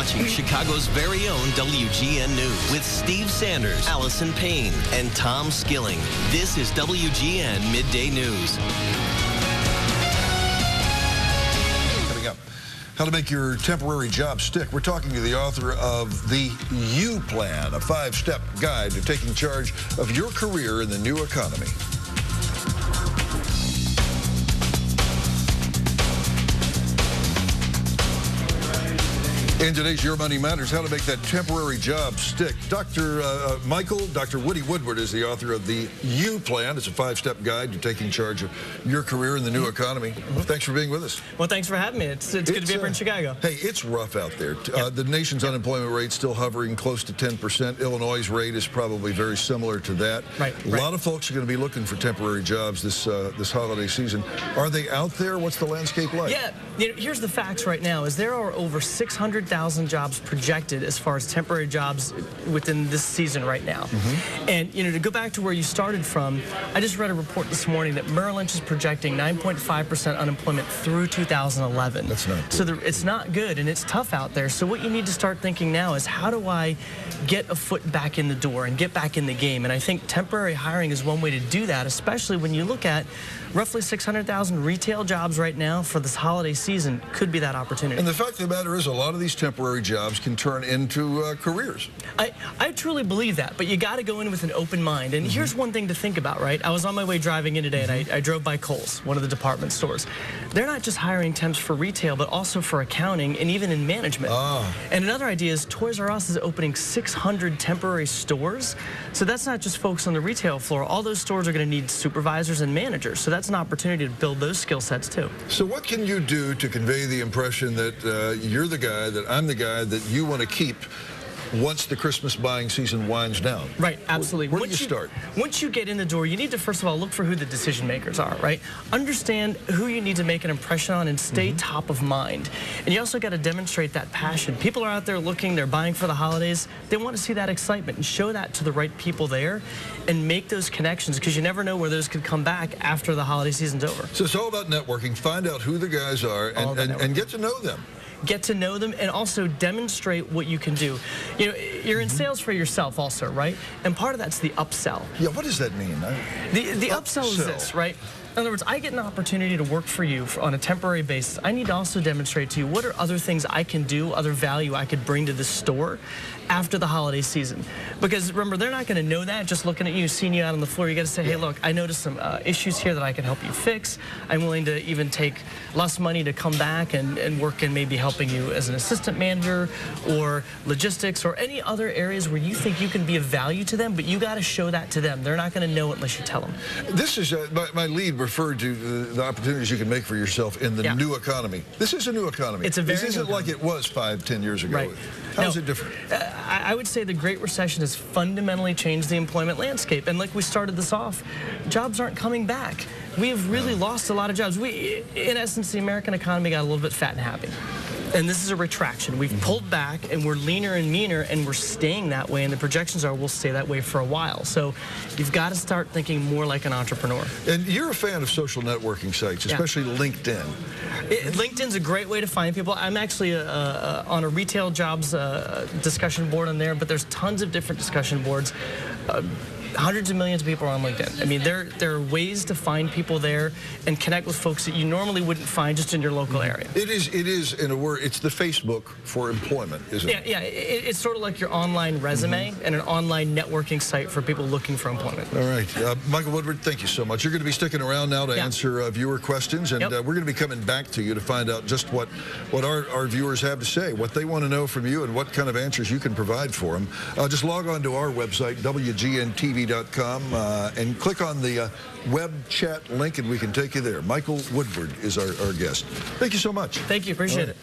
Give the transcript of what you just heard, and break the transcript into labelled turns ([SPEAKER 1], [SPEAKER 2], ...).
[SPEAKER 1] watching Chicago's very own WGN News with Steve Saunders, Allison Payne, and Tom Skilling. This is WGN Midday News.
[SPEAKER 2] Coming up, how to make your temporary job stick. We're talking to the author of the U Plan, a 5-step guide to taking charge of your career in the new economy. In today's Your Money Matters, how to make that temporary job stick. Dr. Woody Woodward is the author of the U Plan. It's a 5-step guide to taking charge of your career in the new economy. Thanks for being with us.
[SPEAKER 3] Well, thanks for having me. It's good to be here in Chicago.
[SPEAKER 2] Hey, it's rough out there. The nation's unemployment rate still hovering close to 10%. Illinois' rate is probably very similar to that. A lot of folks are going to be looking for temporary jobs this holiday season. Are they out there? What's the landscape like?
[SPEAKER 3] Yeah, here's the facts right now. Is there are over 600,000 jobs projected as far as temporary jobs within this season right now. And, to go back to where you started from, I just read a report this morning that Merrill Lynch is projecting 9.5% unemployment through 2011.
[SPEAKER 2] That's not good.
[SPEAKER 3] So it's not good, and it's tough out there. So what you need to start thinking now is, how do I get a foot back in the door and get back in the game? And I think temporary hiring is one way to do that, especially when you look at roughly 600,000 retail jobs right now for this holiday season. Could be that opportunity.
[SPEAKER 2] And the fact of the matter is, a lot of these temporary jobs can turn into careers.
[SPEAKER 3] I truly believe that, but you got to go in with an open mind. And here's one thing to think about, right? I was on my way driving in today, and I drove by Kohl's, one of the department stores. They're not just hiring temps for retail, but also for accounting and even in management. And another idea is Toys R Us is opening 600 temporary stores. So that's not just folks on the retail floor. All those stores are going to need supervisors and managers. So that's an opportunity to build those skill sets too.
[SPEAKER 2] So what can you do to convey the impression that you're the guy, that I'm the guy that you want to keep once the Christmas buying season winds down?
[SPEAKER 3] Right, absolutely.
[SPEAKER 2] Where do you start?
[SPEAKER 3] Once you get in the door, you need to, first of all, look for who the decision makers are, right? Understand who you need to make an impression on and stay top of mind. And you also got to demonstrate that passion. People are out there looking, they're buying for the holidays. They want to see that excitement, and show that to the right people there and make those connections, because you never know where those could come back after the holiday season's over.
[SPEAKER 2] So it's all about networking. Find out who the guys are and get to know them.
[SPEAKER 3] Get to know them and also demonstrate what you can do. You're in sales for yourself also, right? And part of that's the upsell.
[SPEAKER 2] Yeah, what does that mean?
[SPEAKER 3] The upsell is this, right? In other words, I get an opportunity to work for you on a temporary basis. I need to also demonstrate to you what are other things I can do, other value I could bring to the store after the holiday season. Because remember, they're not going to know that just looking at you, seeing you out on the floor. You got to say, hey, look, I noticed some issues here that I can help you fix. I'm willing to even take less money to come back and work in maybe helping you as an assistant manager or logistics or any other areas where you think you can be of value to them, but you got to show that to them. They're not going to know it unless you tell them.
[SPEAKER 2] This is my lead referred to the opportunities you can make for yourself in the new economy. This is a new economy.
[SPEAKER 3] It's a very
[SPEAKER 2] This isn't like it was 5-10 years ago.
[SPEAKER 3] Right.
[SPEAKER 2] How is it different?
[SPEAKER 3] I would say the Great Recession has fundamentally changed the employment landscape. And like we started this off, jobs aren't coming back. We have really lost a lot of jobs. In essence, the American economy got a little bit fat and happy. And this is a retraction. We've pulled back, and we're leaner and meaner, and we're staying that way, and the projections are we'll stay that way for a while. So you've got to start thinking more like an entrepreneur.
[SPEAKER 2] And you're a fan of social networking sites, especially LinkedIn.
[SPEAKER 3] LinkedIn's a great way to find people. I'm actually on a retail jobs discussion board on there, but there's tons of different discussion boards. Hundreds of millions of people are on LinkedIn. I mean, there are ways to find people there and connect with folks that you normally wouldn't find just in your local area.
[SPEAKER 2] It is, in a word, it's the Facebook for employment, isn't it?
[SPEAKER 3] Yeah, it's sort of like your online resume and an online networking site for people looking for employment.
[SPEAKER 2] All right. Michael Woodward, thank you so much. You're going to be sticking around now to answer viewer questions, and we're going to be coming back to you to find out just what our viewers have to say, what they want to know from you, and what kind of answers you can provide for them. Just log on to our website, WGNTV.com, and click on the web chat link, and we can take you there. Michael Woodward is our guest. Thank you so much.
[SPEAKER 3] Thank you. Appreciate it.